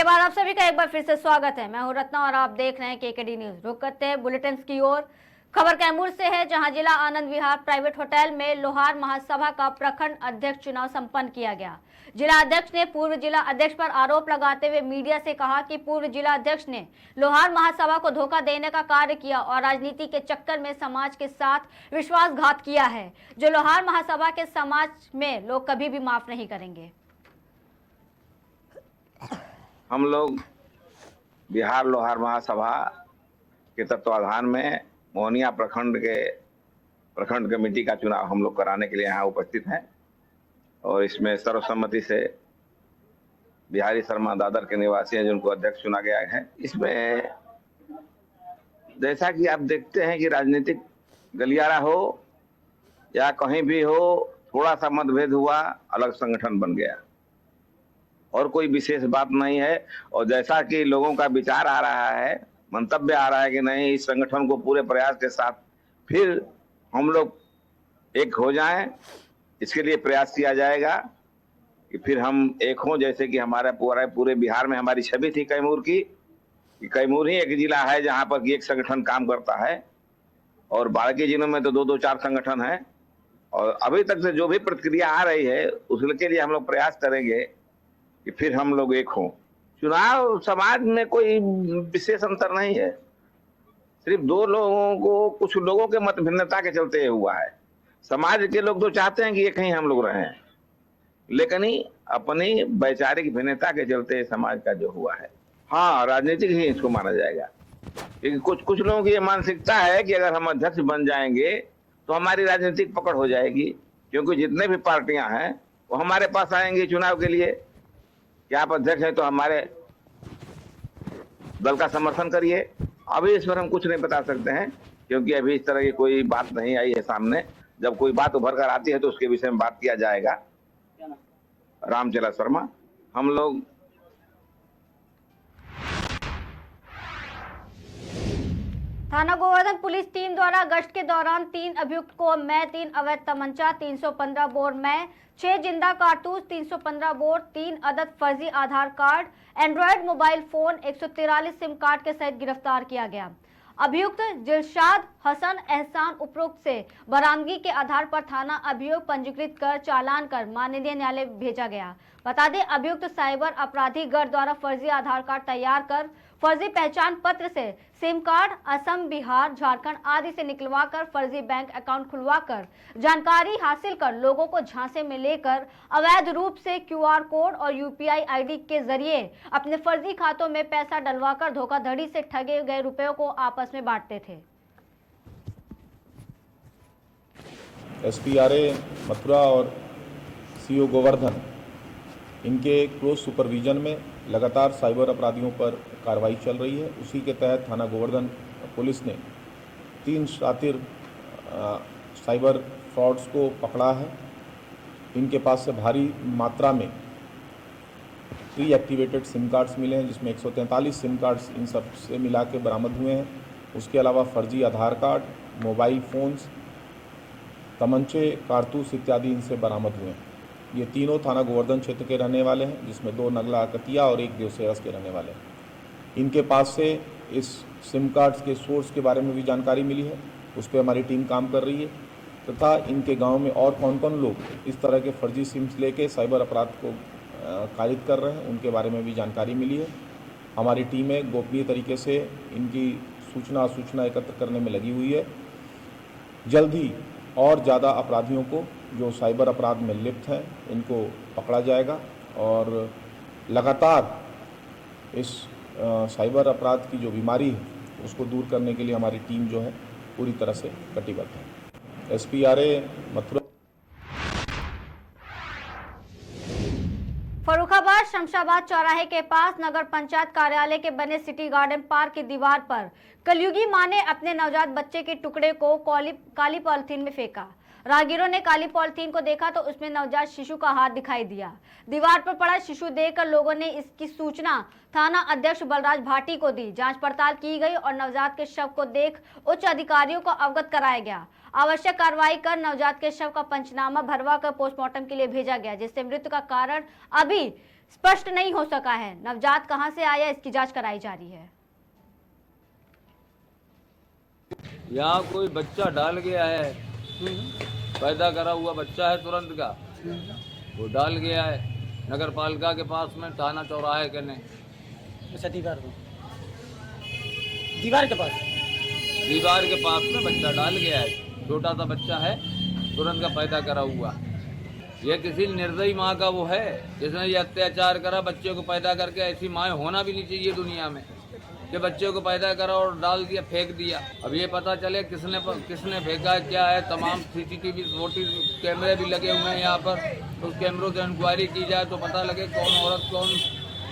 के बाद आप सभी का एक बार फिर से स्वागत है। मैं हूं रत्ना और आप देख रहे हैं केकेडी न्यूज। रुक करते हैं बुलेटिन की ओर। खबर कैमूर से है, जहां जिला आनंद विहार प्राइवेट होटल में लोहार महासभा का प्रखंड अध्यक्ष चुनाव संपन्न किया गया। जिला अध्यक्ष ने पूर्व जिला अध्यक्ष पर आरोप लगाते हुए मीडिया से कहा कि पूर्व जिला अध्यक्ष ने लोहार महासभा को धोखा देने का कार्य किया और राजनीति के चक्कर में समाज के साथ विश्वासघात किया है, जो लोहार महासभा के समाज में लोग कभी भी माफ नहीं करेंगे। हम लोग बिहार लोहार महासभा के तत्वाधान में मोहनिया प्रखंड कमेटी का चुनाव हम लोग कराने के लिए यहाँ उपस्थित हैं और इसमें सर्वसम्मति से बिहारी शर्मा दादर के निवासी हैं जिनको अध्यक्ष चुना गया है। इसमें जैसा कि आप देखते हैं कि राजनीतिक गलियारा हो या कहीं भी हो, थोड़ा सा मतभेद हुआ, अलग संगठन बन गया और कोई विशेष बात नहीं है। और जैसा कि लोगों का विचार आ रहा है, मंतव्य आ रहा है कि नहीं, इस संगठन को पूरे प्रयास के साथ फिर हम लोग एक हो जाएं, इसके लिए प्रयास किया जाएगा कि फिर हम एक हों। जैसे कि हमारे पूरे बिहार में हमारी छवि थी कैमूर की, कि कैमूर ही एक जिला है जहां पर एक संगठन काम करता है और बाकी जिलों में तो दो चार संगठन है। और अभी तक से जो भी प्रतिक्रिया आ रही है उसके लिए हम लोग प्रयास करेंगे कि फिर हम लोग एक हों। चुनाव समाज में कोई विशेष अंतर नहीं है, सिर्फ दो लोगों को, कुछ लोगों के मत भिन्नता के चलते हुआ है। समाज के लोग तो चाहते हैं कि एक ही हम लोग रहें, लेकिन अपनी वैचारिक भिन्नता के चलते समाज का जो हुआ है, हाँ, राजनीतिक ही इसको माना जाएगा। क्योंकि कुछ लोगों की ये मानसिकता है कि अगर हम अध्यक्ष बन जाएंगे तो हमारी राजनीतिक पकड़ हो जाएगी, क्योंकि जितने भी पार्टियां हैं वो हमारे पास आएंगी चुनाव के लिए कि आप अध्यक्ष हैं तो हमारे दल का समर्थन करिए। अभी इस पर हम कुछ नहीं बता सकते हैं, क्योंकि अभी इस तरह की कोई बात नहीं आई है सामने। जब कोई बात उभर कर आती है तो उसके विषय में बात किया जाएगा। रामचला शर्मा। हम लोग थाना गोवर्धन पुलिस टीम द्वारा गश्त के दौरान 3 अभियुक्त को मैं 3 अवैध तमंचा, 315 बोर मैं, 6 जिंदा कारतूस, 315 बोर, 3 अदद फर्जी Aadhaar card, Android mobile phone, 143 SIM card के सहित गिरफ्तार किया गया। अभियुक्त जिलशाद हसन एहसान उपरोक्त से बरामदगी के आधार पर थाना अभियोग पंजीकृत कर चालान कर माननीय न्यायालय भेजा गया। बता दें, अभियुक्त साइबर अपराधी गढ़ द्वारा फर्जी आधार कार्ड तैयार कर फर्जी पहचान पत्र से सिम कार्ड असम, बिहार, झारखंड आदि से निकलवाकर फर्जी बैंक अकाउंट खुलवाकर जानकारी हासिल कर लोगों को झांसे में लेकर अवैध रूप से क्यूआर कोड और यूपीआई आईडी के जरिए अपने फर्जी खातों में पैसा डलवाकर धोखाधड़ी से ठगे गए रुपयों को आपस में बांटते थे। एसपीआरए मथुरा और सीओ गोवर्धन, इनके क्लोज सुपरविजन में लगातार साइबर अपराधियों पर कार्रवाई चल रही है। उसी के तहत थाना गोवर्धन पुलिस ने 3 शातिर साइबर फ्रॉड्स को पकड़ा है। इनके पास से भारी मात्रा में प्री एक्टिवेटेड सिम कार्ड्स मिले हैं, जिसमें 143 सिम कार्ड्स इन सब से मिला के बरामद हुए हैं। उसके अलावा फर्जी आधार कार्ड, मोबाइल फ़ोन्स, तमंचे, कारतूस इत्यादि इनसे बरामद हुए हैं। ये तीनों थाना गोवर्धन क्षेत्र के रहने वाले हैं, जिसमें 2 नगला कतिया और 1 देवसेरस के रहने वाले हैं। इनके पास से इस सिम कार्ड्स के सोर्स के बारे में भी जानकारी मिली है, उस पर हमारी टीम काम कर रही है, तथा इनके गांव में और कौन कौन लोग इस तरह के फर्जी सिम्स लेके साइबर अपराध को कारित कर रहे हैं, उनके बारे में भी जानकारी मिली है। हमारी टीमें गोपनीय तरीके से इनकी सूचना एकत्र करने में लगी हुई है। जल्द ही और ज़्यादा अपराधियों को जो साइबर अपराध में लिप्त हैं इनको पकड़ा जाएगा और लगातार इस साइबर अपराध की जो बीमारी है उसको दूर करने के लिए हमारी टीम जो है पूरी तरह से कटिबद्ध है। एसपीआरए मथुरा। फर्रुखाबाद शमशाबाद चौराहे के पास नगर पंचायत कार्यालय के बने सिटी गार्डन पार्क की दीवार पर कलयुगी मां ने अपने नवजात बच्चे के टुकड़े को काली पॉलिथीन में फेंका। राहगीरों ने काली पॉलिथीन को देखा तो उसमें नवजात शिशु का हाथ दिखाई दिया। दीवार पर पड़ा शिशु देखकर लोगों ने इसकी सूचना थाना अध्यक्ष बलराज भाटी को दी। जांच पड़ताल की गई और नवजात के शव को देख उच्च अधिकारियों को अवगत कराया गया। आवश्यक कार्रवाई कर नवजात के शव का पंचनामा भरवा कर पोस्टमार्टम के लिए भेजा गया, जिससे मृत्यु का कारण अभी स्पष्ट नहीं हो सका है। नवजात कहां से आया, इसकी जांच कराई जा रही है। यहाँ कोई बच्चा डाल गया है, पैदा करा हुआ बच्चा है तुरंत का, वो डाल गया है नगर पालिका के पास में, थाना चौराहे के ने। अच्छा, दीवार के पास में बच्चा डाल गया है, छोटा सा बच्चा है तुरंत का पैदा करा हुआ। ये किसी निर्दयी माँ का वो है जिसने ये अत्याचार करा, बच्चे को पैदा करके। ऐसी माँ होना भी नहीं चाहिए दुनिया में कि बच्चे को पैदा करा और डाल दिया, फेंक दिया। अब ये पता चले किसने फेंका है, क्या है। तमाम CCTV कैमरे भी लगे हुए हैं यहाँ पर, उस कैमरों से इंक्वायरी की जाए तो पता लगे कौन औरत कौन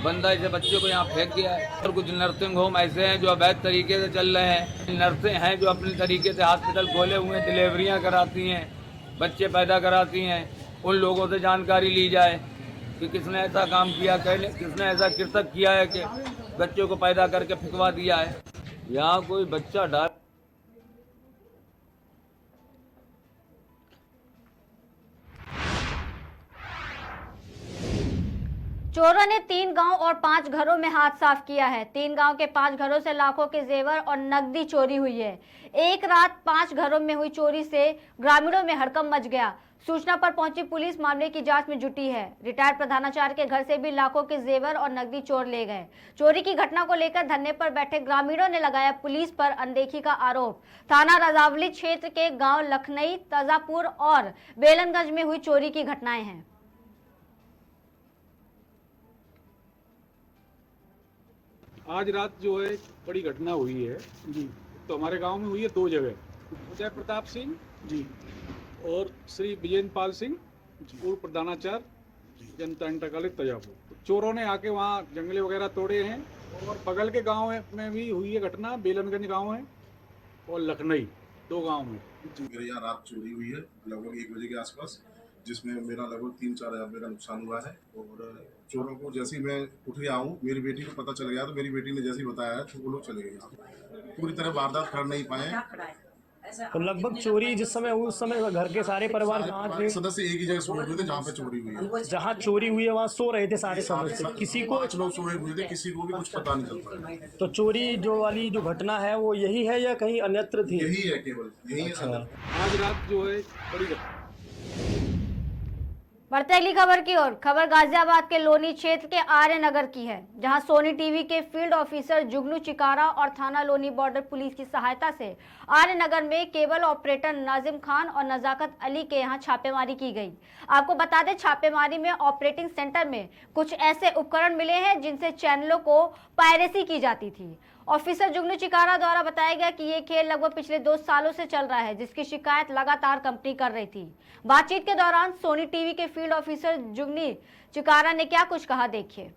बंदा इसे बच्चे को यहाँ फेंक गया है। और कुछ नर्सिंग होम ऐसे हैं जो अवैध तरीके से चल रहे हैं। नर्सें हैं जो अपने तरीके से हॉस्पिटल खोले हुए हैं, डिलीवरियाँ कराती हैं, बच्चे पैदा कराती हैं। उन लोगों से जानकारी ली जाए कि किसने ऐसा काम किया, किसने ऐसा कृतक किया है कि बच्चों को पैदा करके फेंकवा दिया है। यहाँ कोई बच्चा डाल चोरों ने 3 गांव और 5 घरों में हाथ साफ किया है। 3 गांव के 5 घरों से लाखों के जेवर और नकदी चोरी हुई है। एक रात 5 घरों में हुई चोरी से ग्रामीणों में हड़कंप मच गया। सूचना पर पहुंची पुलिस मामले की जांच में जुटी है। रिटायर्ड प्रधानाचार्य के घर से भी लाखों के जेवर और नकदी चोर ले गए। चोरी की घटना को लेकर धरने पर बैठे ग्रामीणों ने लगाया पुलिस पर अनदेखी का आरोप। थाना रजावली क्षेत्र के गांव लखनई, तजापुर और बेलनगंज में हुई चोरी की घटनाएं हैं। आज रात जो है बड़ी घटना हुई है जी, तो हमारे गांव में हुई है 2 जगह। उदय प्रताप सिंह जी और श्री विजेंद्र पाल सिंह पूर्व प्रधानाचार्य जनता इंटर कॉलेज तजापुर। तो चोरों ने आके वहाँ जंगले वगैरह तोड़े हैं। और बगल के गांव में भी हुई है घटना, बेलनगंज गांव है और लखनई, 2 गांव में। मेरे यहाँ रात चोरी हुई है लगभग 1 बजे के आसपास, जिसमें मेरा लगभग 3-4 हज़ार रुपये का नुकसान हुआ है। और चोरों को जैसे ही मैं उठ गया हूँ, मेरी बेटी को पता चल गया, तो मेरी बेटी ने जैसे ही बताया तो वो लोग चले गए। पूरी तरह वारदात कर नहीं पाए। तो लगभग चोरी जिस समय हुई उस समय घर के सारे परिवार कहाँ थे? सदस्य एक ही जगह सोए हुए थे जहाँ पे चोरी हुई है। जहाँ चोरी हुई है वहाँ सो रहे थे सारे सदस्य। किसी को 5 लोग सोए हुए थे, किसी को भी कुछ पता नहीं चल पाया। तो चोरी जो वाली जो घटना है वो यही है या कहीं अन्यत्र थी? यही है, केवल यही है। आज रात जो है बड़ी बढ़ते अगली खबर की ओर। खबर गाजियाबाद के लोनी क्षेत्र के आर्य नगर की है, जहां सोनी टीवी के फील्ड ऑफिसर जुगनू चिकारा और थाना लोनी बॉर्डर पुलिस की सहायता से आर्य नगर में केबल ऑपरेटर नाजिम खान और नजाकत अली के यहां छापेमारी की गई। आपको बता दें, छापेमारी में ऑपरेटिंग सेंटर में कुछ ऐसे उपकरण मिले हैं जिनसे चैनलों को पायरेसी की जाती थी। ऑफिसर जुगनू चिकारा द्वारा बताया गया कि ये खेल लगभग पिछले 2 सालों से चल रहा है, जिसकी शिकायत लगातार कंपनी कर रही थी। बातचीत के दौरान सोनी टीवी के फील्ड ऑफिसर जुगनी चिकारा ने क्या कुछ कहा, देखिए।